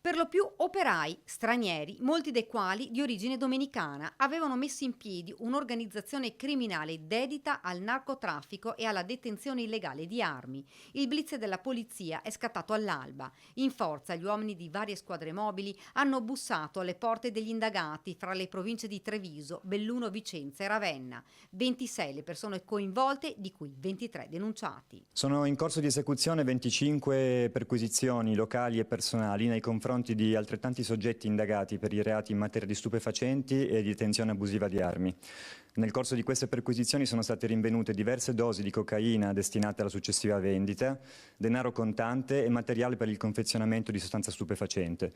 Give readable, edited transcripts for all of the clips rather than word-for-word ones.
Per lo più operai stranieri, molti dei quali di origine dominicana, avevano messo in piedi un'organizzazione criminale dedita al narcotraffico e alla detenzione illegale di armi. Il blitz della polizia è scattato all'alba. In forza, gli uomini di varie squadre mobili hanno bussato alle porte degli indagati fra le province di Treviso, Belluno, Vicenza e Ravenna. 26 le persone coinvolte, di cui 23 denunciati. Sono in corso di esecuzione 25 perquisizioni locali e personali nei confronti di altrettanti soggetti indagati per i reati in materia di stupefacenti e di detenzione abusiva di armi. Nel corso di queste perquisizioni sono state rinvenute diverse dosi di cocaina destinate alla successiva vendita, denaro contante e materiale per il confezionamento di sostanza stupefacente.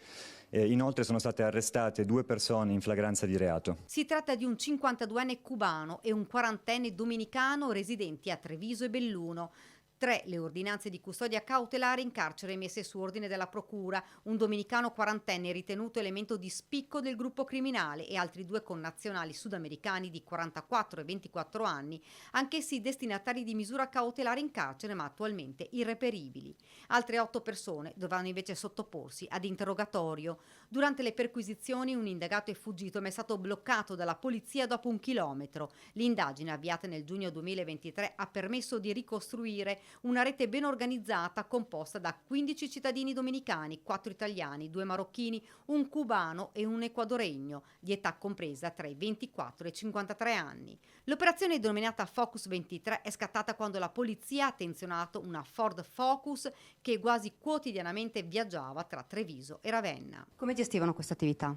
Inoltre sono state arrestate 2 persone in flagranza di reato. Si tratta di un 52enne cubano e un 40enne dominicano residenti a Treviso e Belluno. 3 le ordinanze di custodia cautelare in carcere emesse su ordine della procura, un dominicano 40enne ritenuto elemento di spicco del gruppo criminale e altri 2 connazionali sudamericani di 44 e 24 anni, anch'essi destinatari di misura cautelare in carcere ma attualmente irreperibili. Altre 8 persone dovranno invece sottoporsi ad interrogatorio. Durante le perquisizioni un indagato è fuggito ma è stato bloccato dalla polizia dopo 1 chilometro. L'indagine avviata nel giugno 2023 ha permesso di ricostruire una rete ben organizzata composta da 15 cittadini dominicani, 4 italiani, 2 marocchini, un cubano e un ecuadoregno, di età compresa tra i 24 e i 53 anni. L'operazione denominata Focus 23 è scattata quando la polizia ha attenzionato una Ford Focus che quasi quotidianamente viaggiava tra Treviso e Ravenna. Come gestivano questa attività?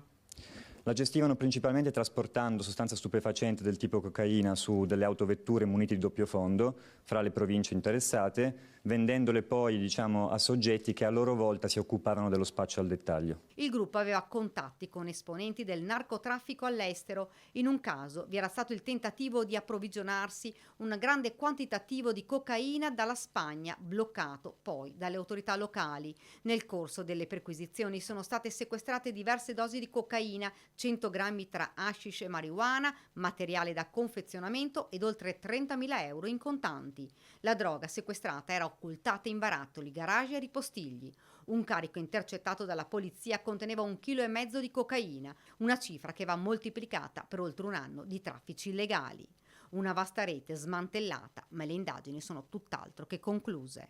La gestivano principalmente trasportando sostanza stupefacente del tipo cocaina su delle autovetture munite di doppio fondo fra le province interessate, vendendole poi a soggetti che a loro volta si occupavano dello spaccio al dettaglio. Il gruppo aveva contatti con esponenti del narcotraffico all'estero. In un caso vi era stato il tentativo di approvvigionarsi un grande quantitativo di cocaina dalla Spagna, bloccato poi dalle autorità locali. Nel corso delle perquisizioni sono state sequestrate diverse dosi di cocaina, 100 grammi tra hashish e marijuana, materiale da confezionamento ed oltre 30.000 euro in contanti. La droga sequestrata era occultata in barattoli, garage e ripostigli. Un carico intercettato dalla polizia conteneva 1,5 kg di cocaina, una cifra che va moltiplicata per oltre un anno di traffici illegali. Una vasta rete smantellata, ma le indagini sono tutt'altro che concluse.